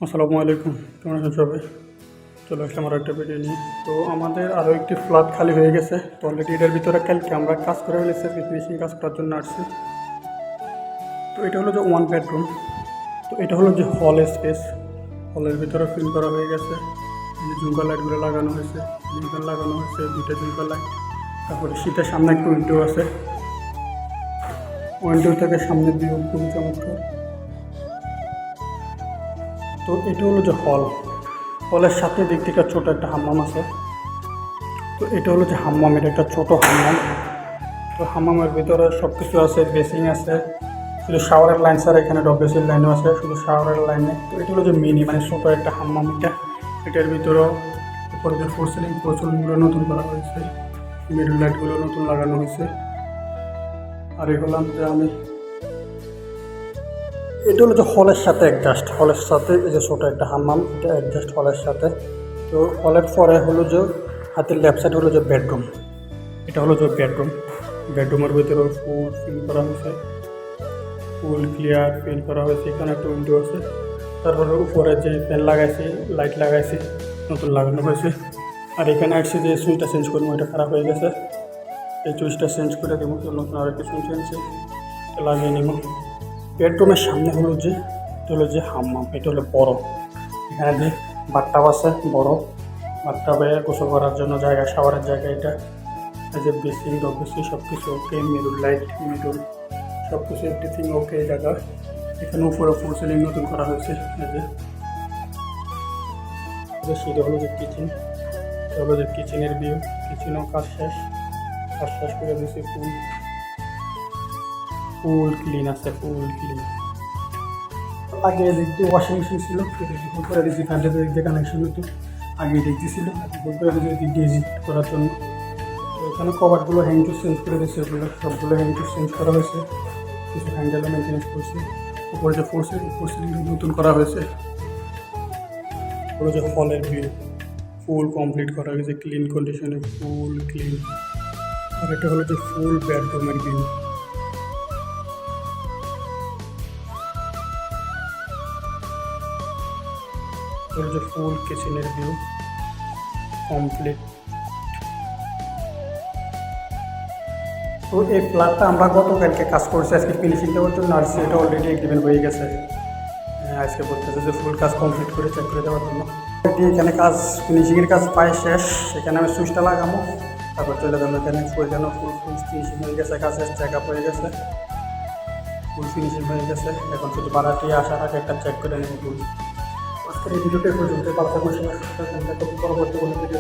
আসসালামু আলাইকুম, কেমন আছেন সবাই? চলে আসলাম আরও একটা ভিডিও নিয়ে। তো আমাদের আরও একটি ফ্ল্যাট খালি হয়ে গেছে। তো অলরেডি এটার ভিতরে কালকে আমরা কাজ করে ফেলেছি, ফিনিশিং কাজ করার জন্য আসছি। তো এটা হলো যে 1 বেডরুম। তো এটা হলো যে হল স্পেস। হলের ভিতরে ফিল করা হয়ে গেছে, যে ঝুমকা লাইটগুলো লাগানো হয়েছে, ঝুমকা লাগানো হয়েছে, দুইটা ঝুমকা লাইট। তারপরে শীতের সামনে একটা উইন্ডো আছে, উইন্ডো থেকে সামনে ভিউ খুবই চমৎকার। তো এটা হলো যে হলের সাথে দিক থেকে ছোট একটা হাম্মাম আছে। তো এটা হলো যে হাম্মাম, এটা একটা ছোটো হাম্মাম। তো হাম্মামের ভিতরে সব কিছু আছে, বেসিং আছে, শুধু শাওয়ারের লাইন ছাড়া এখানে ডব্লিউসির লাইনও আছে, শুধু শাওয়ারের লাইনে। তো এটা হলো যে মিনি, মানে ছোটো একটা হাম্মাম। এটার ভিতরেও উপরে যে ফোর সিলিংগুলো নতুন করা হয়েছে, মিডল লাইটগুলো নতুন লাগানো হয়েছে। আর এগুলো যে এটা হলো যে হলের সাথে অ্যাডজাস্ট, হলের সাথে এই যে ছোটো একটা হাম্মাম, এটা অ্যাডজাস্ট হলের সাথে। তো হলের পরে হলো যে হাতের লেফট সাইড হলো যে বেডরুম, এটা হলো যে বেডরুমের ভিতরে ফুল ফিল করা হয়েছে, ফুল ক্লিয়ার ফিল করা হয়েছে। এখানে একটা উইন্ডো আছে। তারপরে উপরে যে ফ্যান লাগাইছি, লাইট লাগাইছি, নতুন লাগানো হয়েছে। আর এখানে আসছে যে সুইচটা চেঞ্জ করবো, এটা খারাপ হয়ে গেছে, এই সুইচটা চেঞ্জ করে দেবো। নতুন আরেকটা সুইচ আনছে, এটা লাগিয়ে নেব। বেডরুমের সামনে হলো যে এটা হলো যে হাম্মাম, এটা হলো বড়। এখানে যে বাথটাব আছে বড়, বাথটাবে গোসল করার জন্য জায়গা, শাওয়ারের জায়গা। এটা এই যে বেসিং ডব্লিউসি সব কিছু ওকে, মিডল লাইট মিডল সব কিছু এভরিথিং ওকে জায়গা। এখানে উপরে ফোর সিলিং নতুন করা হয়েছে। এই যে সেটা হলো যে কিচেন, এটা হলো যে কিচেনের ভিউ। কিচেনও কাজ শেষ করে দিয়েছে। ফুল ক্লিন আছে, ফুল ক্লিন। আগে দেখতে ওয়াশিং মেশিন ছিল, ভুল করে দিয়েছি, কারেন্টের দিক দিয়ে কানেকশন হতো। আগে দেখতেছিল, ভুল করে দিয়েছি ডিজিট করার জন্য। তো এখানে কভারগুলো হ্যান্ড টু চেঞ্জ করে দিয়েছে, ওগুলো সবগুলো হ্যান্ড টু চেঞ্জ করা হয়েছে, কিছু হ্যান্ডেলও মেনটেন্স করছে। উপরে যে ফোর সিলিং নতুন করা হয়েছে। ওগুলো যে হলের ভিউ ফুল কমপ্লিট করা হয়েছে, ক্লিন কন্ডিশনে, ফুল ক্লিন। আর এটা হলো যে ফুল বেডরুমের ভিউ। যে ফুল কিচেনের ভিউ কমপ্লিট। তো এই ফ্ল্যাটটা আমরা গতকালকে কাজ করছি, আজকে ফিনিশিং দেওয়ার জন্য আসছি। এটা অলরেডি এগ্রিমেন্ট হয়ে গেছে, আজকে বলতেছে যে ফুল কাজ কমপ্লিট করে চেক করে দেওয়ার জন্য। এখানে কাজ ফিনিশিংয়ের কাজ প্রায় শেষ। এখানে আমি সুইচটা লাগাবো, তারপর চলে যাবো। এখানে ফুল ফিনিশিং হয়ে গেছে, কাজের চেক আপ হয়ে গেছে, ফুল ফিনিশিং হয়ে গেছে। এখন শুধু বাড়াটি আসার আগে একটা চেক করে নেব ফুল। আজকের এই ভিডিওটা পর্যন্ত। পরবর্তী কোনো ভিডিও